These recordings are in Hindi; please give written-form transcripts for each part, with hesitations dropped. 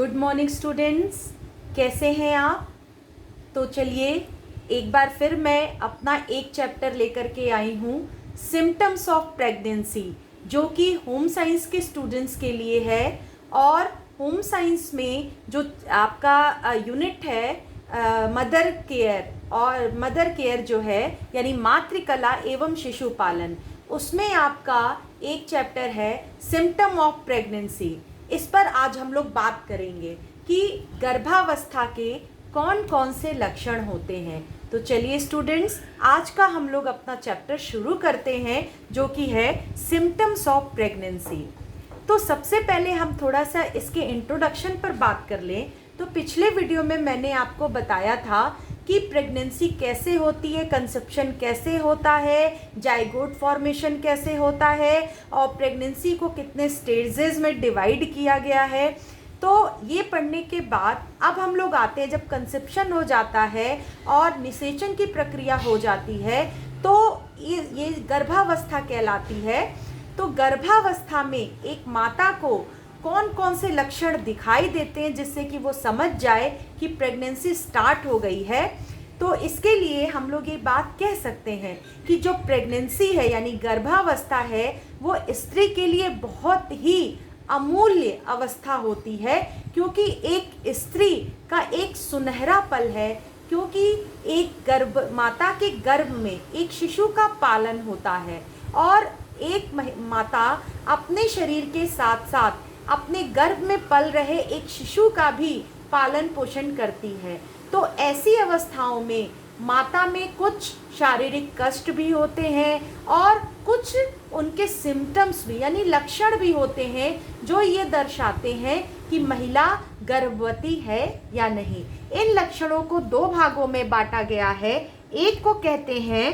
गुड मॉर्निंग स्टूडेंट्स, कैसे हैं आप। तो चलिए एक बार फिर मैं अपना एक चैप्टर लेकर के आई हूँ, सिम्टम्स ऑफ प्रेगनेंसी, जो कि होम साइंस के स्टूडेंट्स के लिए है। और होम साइंस में जो आपका यूनिट है मदर केयर, और मदर केयर जो है यानी मातृकला एवं शिशु पालन, उसमें आपका एक चैप्टर है सिम्टम ऑफ प्रेगनेंसी। इस पर आज हम लोग बात करेंगे कि गर्भावस्था के कौन कौन से लक्षण होते हैं। तो चलिए स्टूडेंट्स, आज का हम लोग अपना चैप्टर शुरू करते हैं, जो कि है सिम्टम्स ऑफ प्रेगनेंसी। तो सबसे पहले हम थोड़ा सा इसके इंट्रोडक्शन पर बात कर लें। तो पिछले वीडियो में मैंने आपको बताया था कि प्रेगनेंसी कैसे होती है, कंसेप्शन कैसे होता है, जाइगोट फॉर्मेशन कैसे होता है, और प्रेगनेंसी को कितने स्टेजेस में डिवाइड किया गया है। तो ये पढ़ने के बाद अब हम लोग आते हैं, जब कंसेप्शन हो जाता है और निषेचन की प्रक्रिया हो जाती है, तो ये गर्भावस्था कहलाती है। तो गर्भावस्था में एक माता को कौन कौन से लक्षण दिखाई देते हैं जिससे कि वो समझ जाए कि प्रेगनेंसी स्टार्ट हो गई है। तो इसके लिए हम लोग ये बात कह सकते हैं कि जो प्रेगनेंसी है यानी गर्भावस्था है, वो स्त्री के लिए बहुत ही अमूल्य अवस्था होती है, क्योंकि एक स्त्री का एक सुनहरा पल है, क्योंकि एक माता के गर्भ में एक शिशु का पालन होता है, और एक माता अपने शरीर के साथ साथ अपने गर्भ में पल रहे एक शिशु का भी पालन पोषण करती है। तो ऐसी अवस्थाओं में माता में कुछ शारीरिक कष्ट भी होते हैं और कुछ उनके सिम्टम्स भी यानी लक्षण भी होते हैं, जो ये दर्शाते हैं कि महिला गर्भवती है या नहीं। इन लक्षणों को दो भागों में बांटा गया है। एक को कहते हैं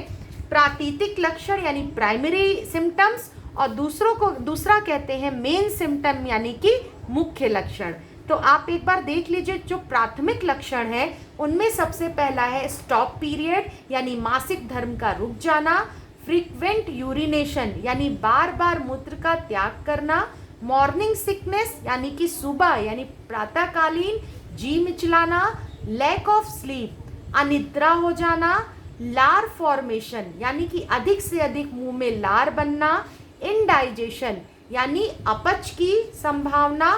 प्रातीतिक लक्षण यानी प्राइमरी सिम्टम्स, और दूसरा कहते हैं मेन सिम्टम यानी कि मुख्य लक्षण। तो आप एक बार देख लीजिए, जो प्राथमिक लक्षण है उनमें सबसे पहला है स्टॉप पीरियड यानी मासिक धर्म का रुक जाना, फ्रीक्वेंट यूरिनेशन यानी बार बार मूत्र का त्याग करना, मॉर्निंग सिकनेस यानी कि सुबह यानी प्रातःकालीन जी मिचलाना, लैक ऑफ स्लीप अनिद्रा हो जाना, लार फॉर्मेशन यानी कि अधिक से अधिक मुंह में लार बनना, इनडाइजेशन यानी अपच की संभावना,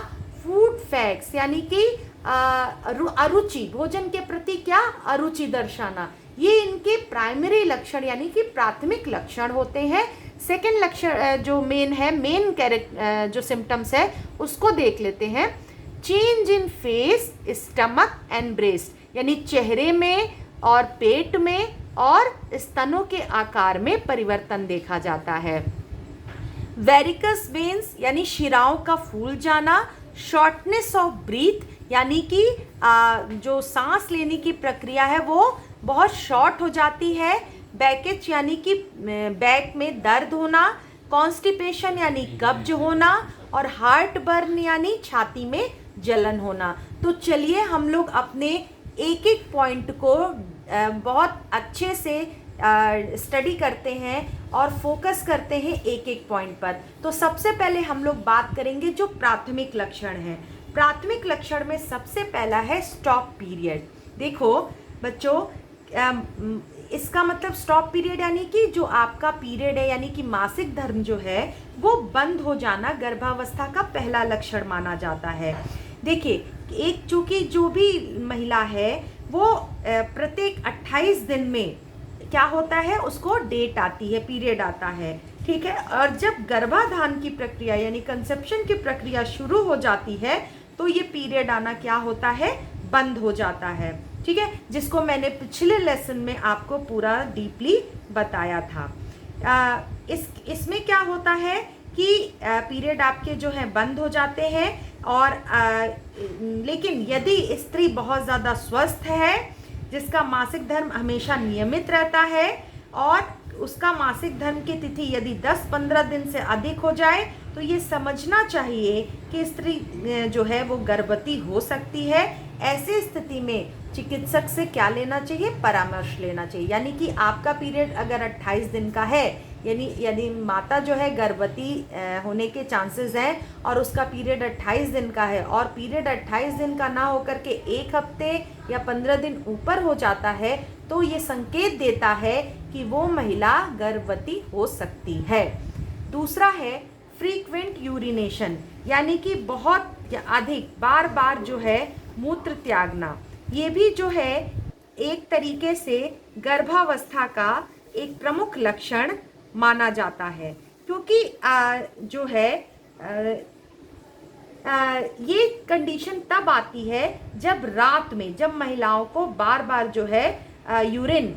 फूड फैक्स यानी कि अरुचि, भोजन के प्रति क्या अरुचि दर्शाना। ये इनके प्राइमरी लक्षण यानी कि प्राथमिक लक्षण होते हैं। सेकंड लक्षण जो मेन है, जो सिम्टम्स है उसको देख लेते हैं। Change in face, stomach and breast यानी चेहरे में और पेट में और स्तनों के आकार में परिवर्तन देखा जाता है। वेरिकस वेन्स यानी शिराओं का फूल जाना, शॉर्टनेस ऑफ ब्रीथ यानी कि जो सांस लेने की प्रक्रिया है वो बहुत शॉर्ट हो जाती है, बैकेज यानी कि बैक में दर्द होना, कॉन्स्टिपेशन यानी कब्ज होना, और हार्ट बर्न यानी छाती में जलन होना। तो चलिए हम लोग अपने एक एक पॉइंट को बहुत अच्छे से स्टडी करते हैं और फोकस करते हैं एक एक पॉइंट पर। तो सबसे पहले हम लोग बात करेंगे जो प्राथमिक लक्षण है। प्राथमिक लक्षण में सबसे पहला है स्टॉप पीरियड। देखो बच्चों, इसका मतलब स्टॉप पीरियड यानी कि जो आपका पीरियड है यानी कि मासिक धर्म जो है वो बंद हो जाना गर्भावस्था का पहला लक्षण माना जाता है। देखिए, एक चूंकि जो भी महिला है वो प्रत्येक 28 दिन में क्या होता है, उसको डेट आती है, पीरियड आता है, ठीक है। और जब गर्भाधान की प्रक्रिया यानी कंसेप्शन की प्रक्रिया शुरू हो जाती है तो ये पीरियड आना क्या होता है, बंद हो जाता है, ठीक है, जिसको मैंने पिछले लेसन में आपको पूरा डीपली बताया था। इसमें क्या होता है कि पीरियड आपके जो है बंद हो जाते हैं, और लेकिन यदि स्त्री बहुत ज़्यादा स्वस्थ है, जिसका मासिक धर्म हमेशा नियमित रहता है, और उसका मासिक धर्म की तिथि यदि 10-15 दिन से अधिक हो जाए, तो ये समझना चाहिए कि स्त्री जो है वो गर्भवती हो सकती है। ऐसी स्थिति में चिकित्सक से क्या लेना चाहिए, परामर्श लेना चाहिए। यानी कि आपका पीरियड अगर 28 दिन का है यानी यदि माता जो है गर्भवती होने के चांसेस हैं और उसका पीरियड 28 दिन का है और पीरियड 28 दिन का ना होकर के 1 हफ्ते या 15 दिन ऊपर हो जाता है, तो ये संकेत देता है कि वो महिला गर्भवती हो सकती है। दूसरा है फ्रीक्वेंट यूरिनेशन, यानी कि बहुत अधिक बार बार जो है मूत्र त्यागना। ये भी जो है एक तरीके से गर्भावस्था का एक प्रमुख लक्षण माना जाता है, क्योंकि जो है ये कंडीशन तब आती है जब रात में, जब महिलाओं को बार बार जो है यूरिन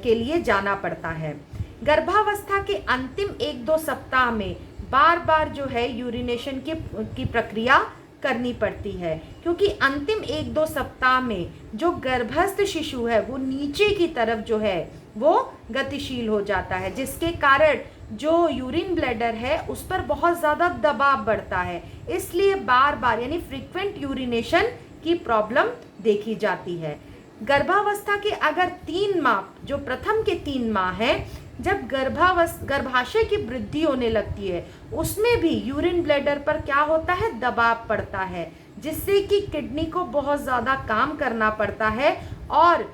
के लिए जाना पड़ता है। गर्भावस्था के अंतिम 1-2 सप्ताह में बार बार जो है यूरिनेशन की प्रक्रिया करनी पड़ती है, क्योंकि अंतिम 1-2 सप्ताह में जो गर्भस्थ शिशु है वो नीचे की तरफ जो है वो गतिशील हो जाता है, जिसके कारण जो यूरिन ब्लैडर है उस पर बहुत ज़्यादा दबाव बढ़ता है। इसलिए बार बार यानी फ्रीक्वेंट यूरिनेशन की प्रॉब्लम देखी जाती है। गर्भावस्था के अगर 3 माह, जो प्रथम के 3 माह हैं, जब गर्भाशय की वृद्धि होने लगती है, उसमें भी यूरिन ब्लैडर पर क्या होता है, दबाव पड़ता है, जिससे कि किडनी को बहुत ज़्यादा काम करना पड़ता है और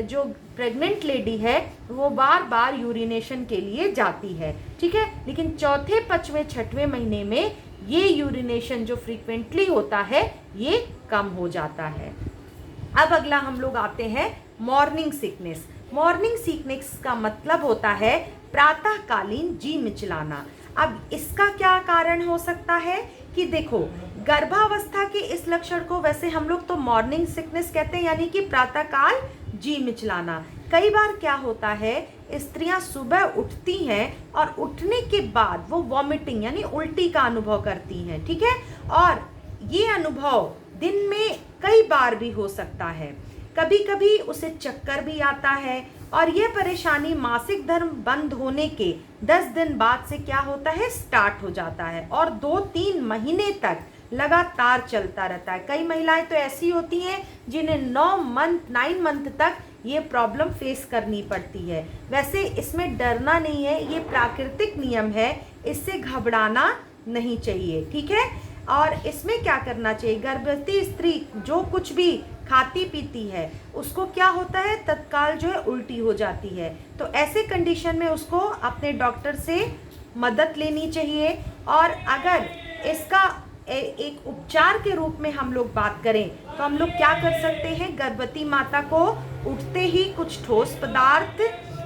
जो प्रेग्नेंट लेडी है वो बार बार यूरिनेशन के लिए जाती है। ठीक है, लेकिन चौथे, 5वें, 6वें महीने में ये यूरिनेशन जो फ्रीक्वेंटली होता है ये कम हो जाता है। अब अगला हम लोग आते हैं मॉर्निंग सिकनेस। मॉर्निंग सिकनेस का मतलब होता है प्रातःकालीन जी मिचलाना। अब इसका क्या कारण हो सकता है कि देखो, गर्भावस्था के इस लक्षण को वैसे हम लोग तो मॉर्निंग सिकनेस कहते हैं, यानी कि प्रातःकाल जी मिचलाना। कई बार क्या होता है, स्त्रियां सुबह उठती हैं और उठने के बाद वो वॉमिटिंग यानी उल्टी का अनुभव करती हैं। ठीक है, और ये अनुभव दिन में कई बार भी हो सकता है। कभी कभी उसे चक्कर भी आता है और यह परेशानी मासिक धर्म बंद होने के 10 दिन बाद से क्या होता है, स्टार्ट हो जाता है और 2-3 महीने तक लगातार चलता रहता है। कई महिलाएं तो ऐसी होती हैं जिन्हें 9 मंथ तक ये प्रॉब्लम फेस करनी पड़ती है। वैसे इसमें डरना नहीं है, ये प्राकृतिक नियम है, इससे घबराना नहीं चाहिए। ठीक है, और इसमें क्या करना चाहिए, गर्भवती स्त्री जो कुछ भी खाती पीती है उसको क्या होता है, तत्काल जो है उल्टी हो जाती है। तो ऐसे कंडीशन में उसको अपने डॉक्टर से मदद लेनी चाहिए। और अगर इसका एक उपचार के रूप में हम लोग बात करें तो हम लोग क्या कर सकते हैं, गर्भवती माता को उठते ही कुछ ठोस पदार्थ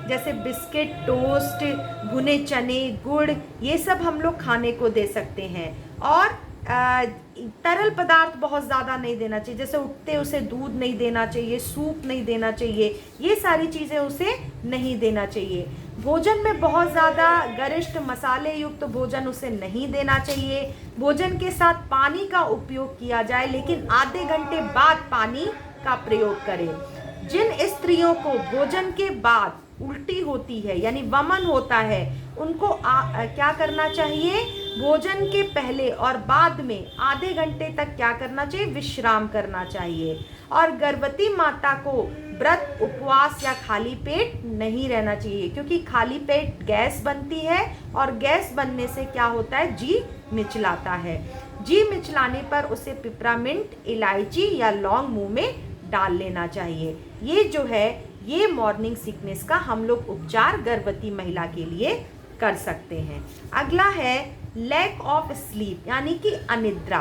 जैसे बिस्किट, टोस्ट, भुने चने, गुड़, ये सब हम लोग खाने को दे सकते हैं। और तरल पदार्थ बहुत ज़्यादा नहीं देना चाहिए, जैसे उठते उसे दूध नहीं देना चाहिए, सूप नहीं देना चाहिए, ये सारी चीज़ें उसे नहीं देना चाहिए। भोजन में बहुत ज़्यादा गरिष्ठ मसाले युक्त भोजन उसे नहीं देना चाहिए। भोजन के साथ पानी का उपयोग किया जाए, लेकिन आधे घंटे बाद पानी का प्रयोग करें। जिन स्त्रियों को भोजन के बाद उल्टी होती है यानी वमन होता है, उनको क्या करना चाहिए, भोजन के पहले और बाद में आधे घंटे तक क्या करना चाहिए, विश्राम करना चाहिए। और गर्भवती माता को व्रत, उपवास या खाली पेट नहीं रहना चाहिए, क्योंकि खाली पेट गैस बनती है और गैस बनने से क्या होता है, जी मिचलाता है। जी मिचलाने पर उसे पिपरामिंट, इलायची या लौंग मुंह में डाल लेना चाहिए। ये जो है ये मॉर्निंग सिकनेस का हम लोग उपचार गर्भवती महिला के लिए कर सकते हैं। अगला है लैक ऑफ स्लीप यानी कि अनिद्रा।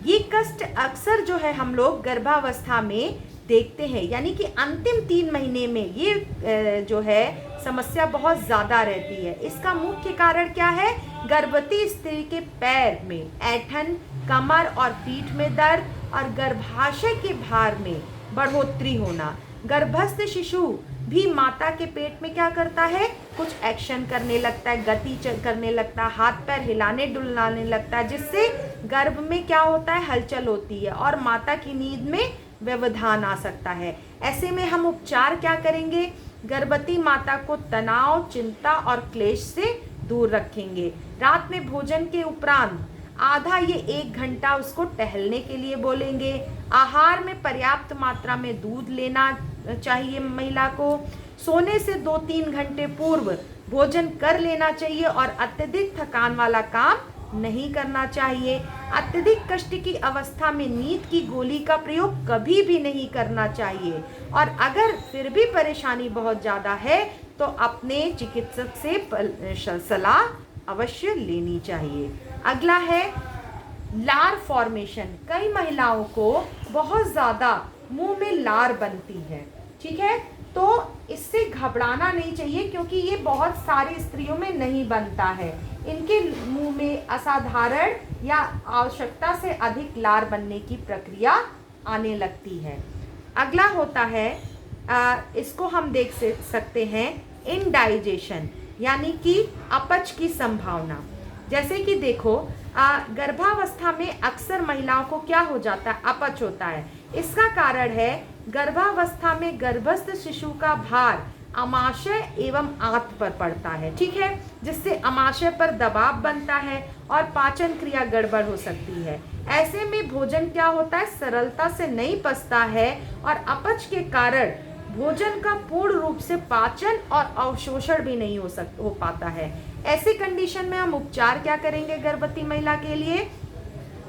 ये कष्ट अक्सर जो है हम लोग गर्भावस्था में देखते हैं, यानी कि अंतिम 3 महीने में ये जो है समस्या बहुत ज़्यादा रहती है। इसका मुख्य कारण क्या है, गर्भवती स्त्री के पैर में ऐंठन, कमर और पीठ में दर्द और गर्भाशय के भार में बढ़ोतरी होना। गर्भस्थ शिशु भी माता के पेट में क्या करता है, कुछ एक्शन करने लगता है, गति करने लगता है, हाथ पैर हिलाने डुलाने लगता है, जिससे गर्भ में क्या होता है, हलचल होती है और माता की नींद में व्यवधान आ सकता है। ऐसे में हम उपचार क्या करेंगे, गर्भवती माता को तनाव, चिंता और क्लेश से दूर रखेंगे। रात में भोजन के उपरांत आधा ये 1 घंटा उसको टहलने के लिए बोलेंगे। आहार में पर्याप्त मात्रा में दूध लेना चाहिए महिला को। सोने से 2-3 घंटे पूर्व भोजन कर लेना चाहिए और अत्यधिक थकान वाला काम नहीं करना चाहिए। अत्यधिक कष्ट की अवस्था में नींद की गोली का प्रयोग कभी भी नहीं करना चाहिए और अगर फिर भी परेशानी बहुत ज़्यादा है तो अपने चिकित्सक से सलाह अवश्य लेनी चाहिए। अगला है लार फॉर्मेशन। कई महिलाओं को बहुत ज़्यादा मुंह में लार बनती है, ठीक है, तो इससे घबराना नहीं चाहिए क्योंकि ये बहुत सारी स्त्रियों में नहीं बनता है। इनके मुंह में असाधारण या आवश्यकता से अधिक लार बनने की प्रक्रिया आने लगती है। अगला होता है इसको हम देख सकते हैं इनडाइजेशन, यानी कि अपच की संभावना। जैसे कि देखो गर्भावस्था में अक्सर महिलाओं को क्या हो जाता है, अपच होता है। इसका कारण है गर्भावस्था में गर्भस्थ शिशु का भार अमाशय एवं आंत पर पड़ता है, ठीक है, जिससे अमाशय पर दबाव बनता है और पाचन क्रिया गड़बड़ हो सकती है। ऐसे में भोजन क्या होता है, सरलता से नहीं पचता है और अपच के कारण भोजन का पूर्ण रूप से पाचन और अवशोषण भी नहीं हो पाता है। ऐसी कंडीशन में हम उपचार क्या करेंगे गर्भवती महिला के लिए?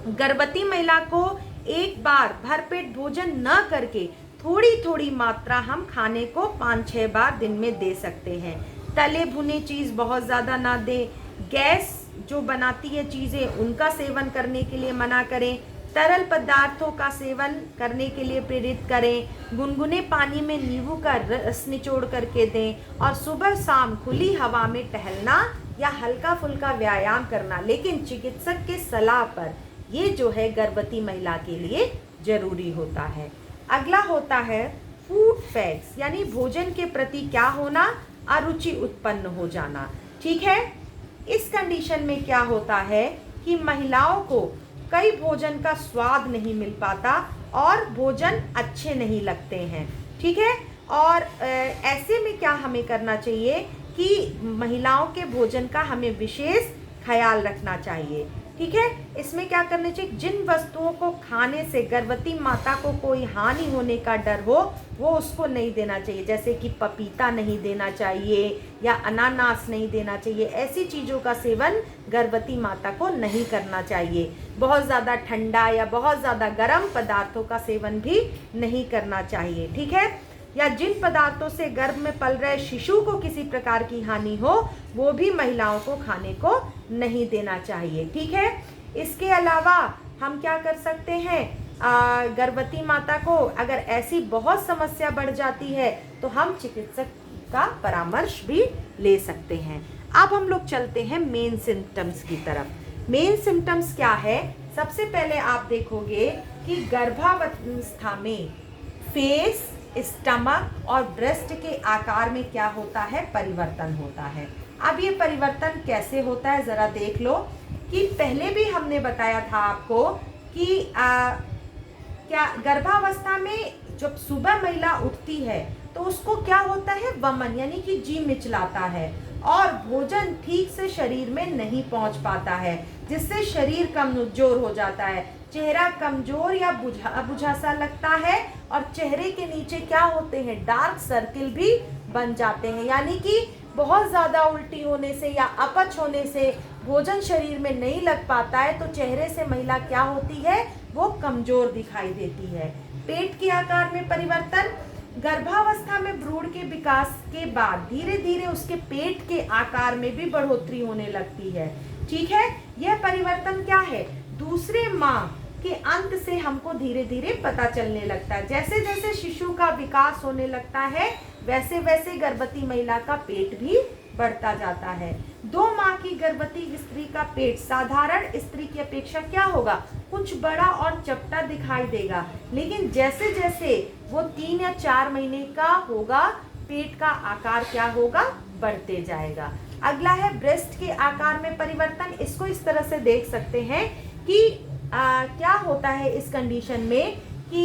गर्भवती महिला को एक बार भरपेट भोजन न करके थोड़ी थोड़ी मात्रा हम खाने को 5-6 बार दिन में दे सकते हैं। तले भुने चीज़ बहुत ज़्यादा ना दें। गैस जो बनाती है चीज़ें उनका सेवन करने के लिए मना करें। तरल पदार्थों का सेवन करने के लिए प्रेरित करें। गुनगुने पानी में नींबू का रस निचोड़ करके दें और सुबह शाम खुली हवा में टहलना या हल्का फुल्का व्यायाम करना, लेकिन चिकित्सक के सलाह पर, ये जो है गर्भवती महिला के लिए जरूरी होता है। अगला होता है फूड फैक्स, यानी भोजन के प्रति क्या होना, अरुचि उत्पन्न हो जाना, ठीक है। इस कंडीशन में क्या होता है कि महिलाओं को कई भोजन का स्वाद नहीं मिल पाता और भोजन अच्छे नहीं लगते हैं, ठीक है। और ऐसे में क्या हमें करना चाहिए कि महिलाओं के भोजन का हमें विशेष ख्याल रखना चाहिए, ठीक है। इसमें क्या करना चाहिए, जिन वस्तुओं को खाने से गर्भवती माता को कोई हानि होने का डर हो वो उसको नहीं देना चाहिए। जैसे कि पपीता नहीं देना चाहिए या अनानास नहीं देना चाहिए। ऐसी चीज़ों का सेवन गर्भवती माता को नहीं करना चाहिए। बहुत ज़्यादा ठंडा या बहुत ज़्यादा गर्म पदार्थों का सेवन भी नहीं करना चाहिए, ठीक है। या जिन पदार्थों से गर्भ में पल रहे शिशु को किसी प्रकार की हानि हो वो भी महिलाओं को खाने को नहीं देना चाहिए, ठीक है। इसके अलावा हम क्या कर सकते हैं, गर्भवती माता को अगर ऐसी बहुत समस्या बढ़ जाती है तो हम चिकित्सक का परामर्श भी ले सकते हैं। अब हम लोग चलते हैं मेन सिम्टम्स की तरफ। मेन सिम्टम्स क्या है? सबसे पहले आप देखोगे कि गर्भावस्था में फेस, स्टमक और ब्रेस्ट के आकार में क्या होता है, परिवर्तन होता है। अब ये परिवर्तन कैसे होता है जरा देख लो कि पहले भी हमने बताया था आपको कि क्या गर्भावस्था में जब सुबह महिला उठती है तो उसको क्या होता है, वमन यानी कि जी मिचलाता है और भोजन ठीक से शरीर में नहीं पहुंच पाता है, जिससे शरीर कमजोर हो जाता है। चेहरा कमजोर या बुझा सा लगता है और चेहरे के नीचे क्या होते हैं, डार्क सर्किल भी बन जाते हैं। यानी कि बहुत ज़्यादा उल्टी होने से या अपच होने से भोजन शरीर में नहीं लग पाता है तो चेहरे से महिला क्या होती है, वो कमजोर दिखाई देती है। पेट के आकार में परिवर्तन, गर्भावस्था में भ्रूण के विकास के बाद धीरे धीरे उसके पेट के आकार में भी बढ़ोतरी होने लगती है, ठीक है। यह परिवर्तन क्या है, दूसरे माह के अंत से हमको धीरे धीरे पता चलने लगता है। जैसे जैसे शिशु का विकास होने लगता है वैसे वैसे गर्भवती महिला का पेट भी बढ़ता जाता है। 2 माह की गर्भवती स्त्री का पेट साधारण स्त्री की अपेक्षा क्या होगा, कुछ बड़ा और चपटा दिखाई देगा, लेकिन जैसे जैसे वो 3 या 4 महीने का होगा पेट का आकार क्या होगा, बढ़ते जाएगा। अगला है ब्रेस्ट के आकार में परिवर्तन। इसको इस तरह से देख सकते हैं कि क्या होता है इस कंडीशन में कि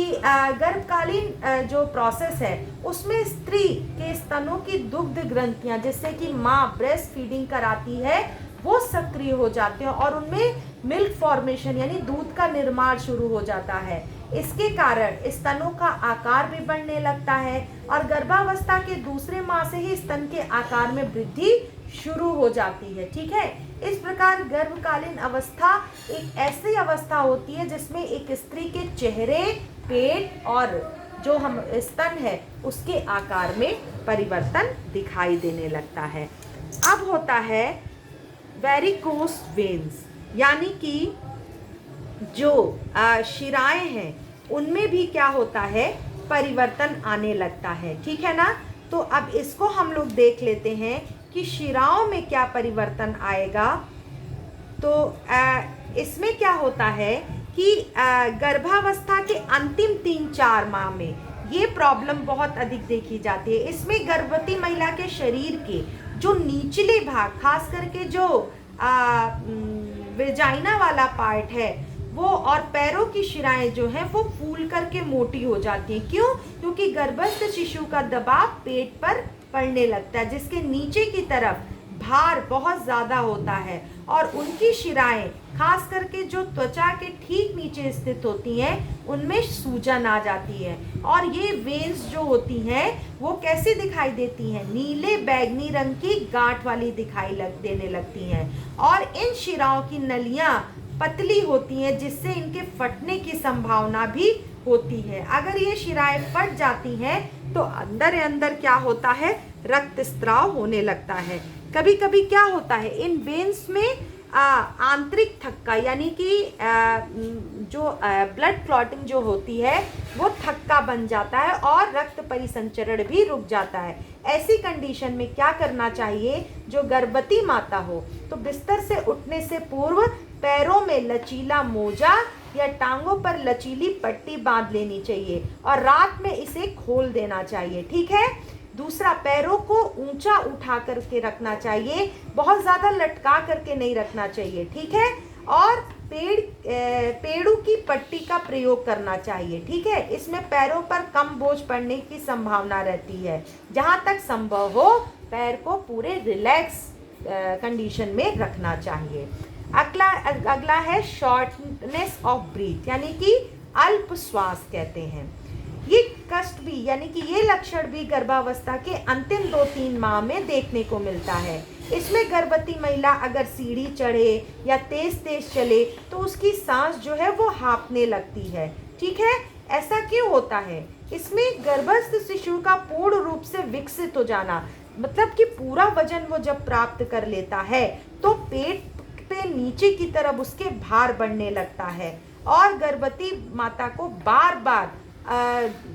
गर्भकालीन जो प्रोसेस है उसमें स्त्री के स्तनों की दुग्ध ग्रंथियां, जिससे कि माँ ब्रेस्ट फीडिंग कराती है, वो सक्रिय हो जाते हैं और उनमें मिल्क फॉर्मेशन यानी दूध का निर्माण शुरू हो जाता है। इसके कारण स्तनों का आकार भी बढ़ने लगता है और गर्भावस्था के दूसरे माह से ही स्तन के आकार में वृद्धि शुरू हो जाती है। ठीक है, इस प्रकार गर्भकालीन अवस्था एक ऐसी अवस्था होती है जिसमें एक स्त्री के चेहरे, पेट और जो हम स्तन है उसके आकार में परिवर्तन दिखाई देने लगता है। अब होता है वेरिकोस वेन्स, यानी कि जो शिराएं हैं उनमें भी क्या होता है, परिवर्तन आने लगता है। ठीक है ना, तो अब इसको हम लोग देख लेते हैं कि शिराओं में क्या परिवर्तन आएगा। तो इसमें क्या होता है कि गर्भावस्था के अंतिम 3-4 माह में ये प्रॉब्लम बहुत अधिक देखी जाती है। इसमें गर्भवती महिला के शरीर के जो निचले भाग, खास करके जो वेजाइना वाला पार्ट है वो, और पैरों की शिराएं जो हैं वो फूल करके मोटी हो जाती हैं। क्यों? क्योंकि गर्भस्थ शिशु का दबाव पेट पर पड़ने लगता है, जिसके नीचे की तरफ भार बहुत ज़्यादा होता है और उनकी शिराएं, खास करके जो त्वचा के ठीक नीचे स्थित होती हैं, उनमें सूजन आ जाती है। और ये वेन्स जो होती हैं वो कैसी दिखाई देती हैं? नीले बैगनी रंग की गांठ वाली दिखाई देने लगती हैं। और इन शिराओं की नलियां पतली होती हैं, जिससे इनके फटने की संभावना भी होती है। अगर ये शिराएं फट जाती हैं तो अंदर अंदर क्या होता है, रक्तस्राव होने लगता है। कभी कभी क्या होता है, इन वेन्स में आंतरिक थक्का, यानी कि जो ब्लड क्लॉटिंग जो होती है वो थक्का बन जाता है और रक्त परिसंचरण भी रुक जाता है। ऐसी कंडीशन में क्या करना चाहिए? जो गर्भवती माता हो तो बिस्तर से उठने से पूर्व पैरों में लचीला मोजा या टांगों पर लचीली पट्टी बांध लेनी चाहिए और रात में इसे खोल देना चाहिए। ठीक है। दूसरा, पैरों को ऊंचा उठा करके रखना चाहिए, बहुत ज़्यादा लटका करके नहीं रखना चाहिए। ठीक है। और पेड़ों की पट्टी का प्रयोग करना चाहिए। ठीक है, इसमें पैरों पर कम बोझ पड़ने की संभावना रहती है। जहाँ तक संभव हो पैर को पूरे रिलैक्स कंडीशन में रखना चाहिए। अगला है शॉर्टनेस ऑफ ब्रीथ, यानी कि अल्प श्वास कहते हैं। ये कष्ट भी, यानी कि ये लक्षण भी गर्भावस्था के अंतिम 2-3 माह में देखने को मिलता है। इसमें गर्भवती महिला अगर सीढ़ी चढ़े या तेज तेज चले तो उसकी सांस जो है वो हाँफने लगती है। ठीक है, ऐसा क्यों होता है? इसमें गर्भस्थ शिशु का पूर्ण रूप से विकसित हो जाना, मतलब कि पूरा वजन वो जब प्राप्त कर लेता है तो पेट पे नीचे की तरफ उसके भार बढ़ने लगता है और गर्भवती माता को बार बार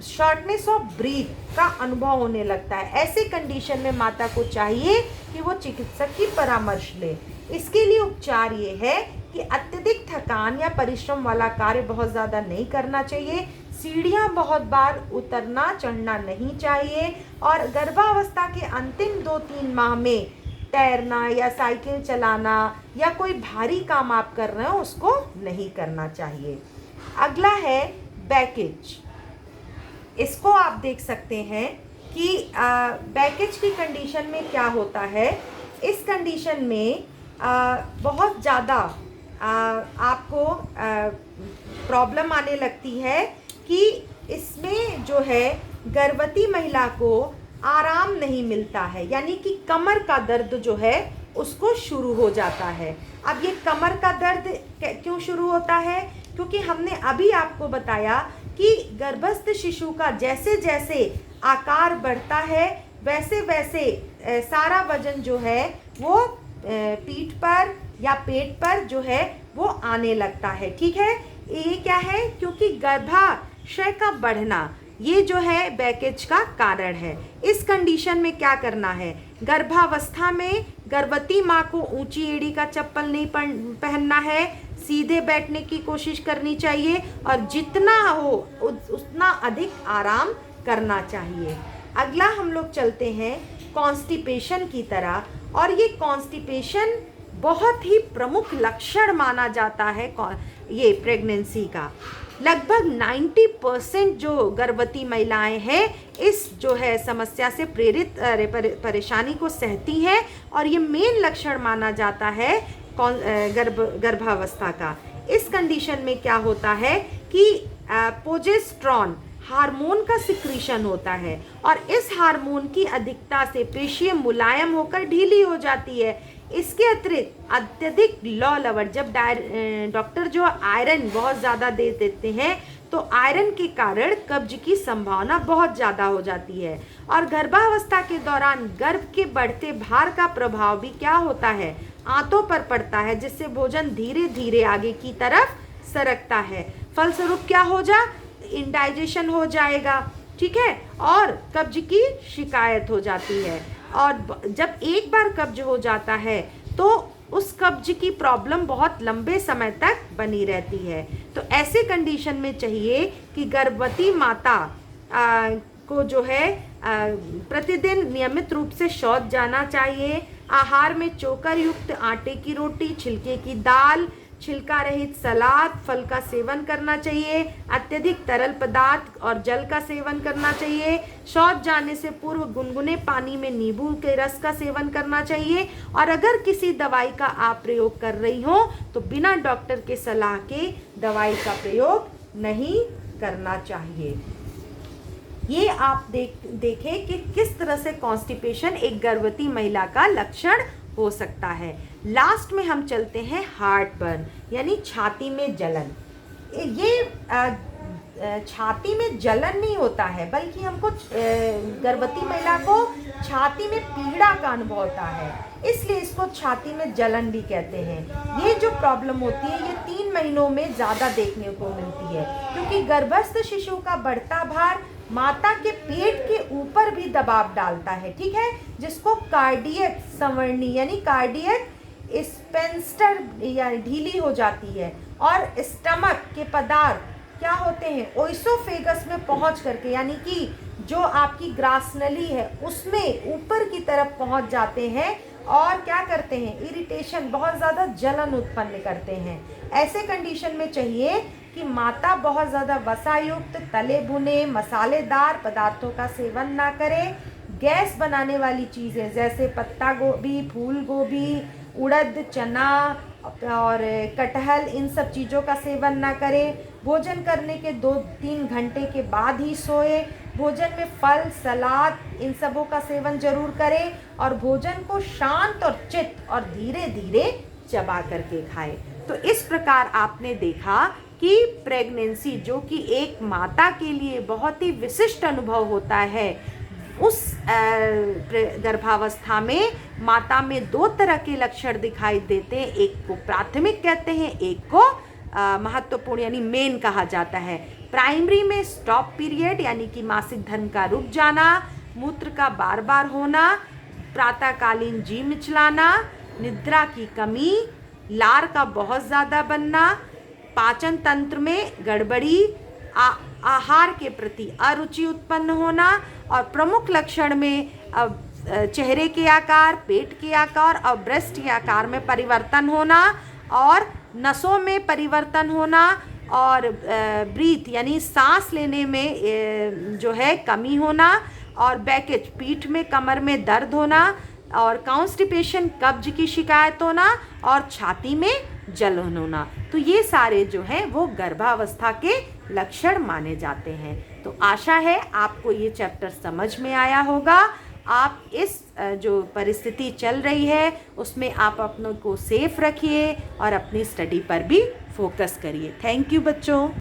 शॉर्टनेस ऑफ ब्रीथ का अनुभव होने लगता है। ऐसे कंडीशन में माता को चाहिए कि वो चिकित्सक की परामर्श ले। इसके लिए उपचार ये है कि अत्यधिक थकान या परिश्रम वाला कार्य बहुत ज़्यादा नहीं करना चाहिए, सीढ़ियाँ बहुत बार उतरना चढ़ना नहीं चाहिए और गर्भावस्था के अंतिम 2-3 माह में तैरना या साइकिल चलाना या कोई भारी काम आप कर रहे हो उसको नहीं करना चाहिए। अगला है बैकेज। इसको आप देख सकते हैं कि बैकेज की कंडीशन में क्या होता है। इस कंडीशन में बहुत ज़्यादा आपको प्रॉब्लम आने लगती है कि इसमें जो है गर्भवती महिला को आराम नहीं मिलता है, यानी कि कमर का दर्द जो है उसको शुरू हो जाता है। अब ये कमर का दर्द क्यों शुरू होता है? क्योंकि हमने अभी आपको बताया कि गर्भस्थ शिशु का जैसे जैसे आकार बढ़ता है वैसे वैसे सारा वजन जो है वो पीठ पर या पेट पर जो है वो आने लगता है। ठीक है, ये क्या है? क्योंकि गर्भाशय का बढ़ना ये जो है बैकेज का कारण है। इस कंडीशन में क्या करना है? गर्भावस्था में गर्भवती माँ को ऊंची एड़ी का चप्पल नहीं पहनना है, सीधे बैठने की कोशिश करनी चाहिए और जितना हो उतना अधिक आराम करना चाहिए। अगला हम लोग चलते हैं कॉन्स्टिपेशन की तरह, और ये कॉन्स्टिपेशन बहुत ही प्रमुख लक्षण माना जाता है ये प्रेगनेंसी का। लगभग 90% जो गर्भवती महिलाएं हैं इस जो है समस्या से प्रेरित परेशानी को सहती हैं और ये मेन लक्षण माना जाता है गर्भावस्था का। इस कंडीशन में क्या होता है कि प्रोजेस्टेरॉन हार्मोन का सिक्रीशन होता है और इस हार्मोन की अधिकता से पेशियां मुलायम होकर ढीली हो जाती है। इसके अतिरिक्त अत्यधिक लौ लवण, जब डॉक्टर जो आयरन बहुत ज़्यादा दे देते हैं तो आयरन के कारण कब्ज की संभावना बहुत ज़्यादा हो जाती है। और गर्भावस्था के दौरान गर्भ के बढ़ते भार का प्रभाव भी क्या होता है, आंतों पर पड़ता है, जिससे भोजन धीरे धीरे आगे की तरफ सरकता है। फलस्वरूप क्या हो जा, इंडाइजेशन हो जाएगा, ठीक है, और कब्ज की शिकायत हो जाती है। और जब एक बार कब्ज हो जाता है तो उस कब्ज की प्रॉब्लम बहुत लंबे समय तक बनी रहती है। तो ऐसे कंडीशन में चाहिए कि गर्भवती माता को जो है प्रतिदिन नियमित रूप से शौच जाना चाहिए। आहार में चोकर युक्त आटे की रोटी, छिलके की दाल, छिलका रहित सलाद, फल का सेवन करना चाहिए। अत्यधिक तरल पदार्थ और जल का सेवन करना चाहिए। शौच जाने से पूर्व गुनगुने पानी में नींबू के रस का सेवन करना चाहिए। और अगर किसी दवाई का आप प्रयोग कर रही हो तो बिना डॉक्टर के सलाह के दवाई का प्रयोग नहीं करना चाहिए। ये आप देखें कि किस तरह से कॉन्स्टिपेशन एक गर्भवती महिला का लक्षण हो सकता है। लास्ट में हम चलते हैं हार्ट बर्न, यानी छाती में जलन। ये छाती में जलन नहीं होता है, बल्कि हमको गर्भवती महिला को छाती में पीड़ा का अनुभव होता है, इसलिए इसको छाती में जलन भी कहते हैं। ये जो प्रॉब्लम होती है ये 3 महीनों में ज़्यादा देखने को मिलती है, क्योंकि गर्भस्थ शिशु का बढ़ता भार माता के पेट के ऊपर भी दबाव डालता है, ठीक है, जिसको कार्डियक संवर्णी यानी कार्डियक स्पेंस्टर या ढीली हो जाती है। और स्टमक के पदार्थ क्या होते हैं, ओइसोफेगस में पहुंच करके, यानी कि जो आपकी ग्रासनली है उसमें ऊपर की तरफ पहुंच जाते हैं और क्या करते हैं, इरिटेशन, बहुत ज़्यादा जलन उत्पन्न करते हैं। ऐसे कंडीशन में चाहिए कि माता बहुत ज़्यादा वसायुक्त, तले भुने, मसालेदार पदार्थों का सेवन ना करे। गैस बनाने वाली चीज़ें जैसे पत्ता गोभी, फूल गोभी, उड़द, चना और कटहल, इन सब चीज़ों का सेवन ना करें। भोजन करने के 2-3 घंटे के बाद ही सोए। भोजन में फल, सलाद, इन सबों का सेवन जरूर करें और भोजन को शांत और चित्त और धीरे धीरे चबा करके खाएं। तो इस प्रकार आपने देखा कि प्रेगनेंसी, जो कि एक माता के लिए बहुत ही विशिष्ट अनुभव होता है, उस गर्भावस्था में माता में 2 तरह के लक्षण दिखाई देते हैं। एक को प्राथमिक कहते हैं, एक को महत्वपूर्ण यानी मेन कहा जाता है। प्राइमरी में स्टॉप पीरियड यानी कि मासिक धर्म का रुक जाना, मूत्र का बार बार होना, प्रातःकालीन जी मिचलाना, निद्रा की कमी, लार का बहुत ज़्यादा बनना, पाचन तंत्र में गड़बड़ी, आहार के प्रति अरुचि उत्पन्न होना और प्रमुख लक्षण में चेहरे के आकार, पेट के आकार और ब्रेस्ट के आकार में परिवर्तन होना और नसों में परिवर्तन होना और ब्रीथ यानी सांस लेने में जो है कमी होना और बैकेज, पीठ में, कमर में दर्द होना और कॉन्स्टिपेशन, कब्ज की शिकायत होना और छाती में जलन होना। तो ये सारे जो हैं वो गर्भावस्था के लक्षण माने जाते हैं। तो आशा है आपको ये चैप्टर समझ में आया होगा। आप इस जो परिस्थिति चल रही है उसमें आप अपनों को सेफ रखिए और अपनी स्टडी पर भी फोकस करिए। थैंक यू बच्चों।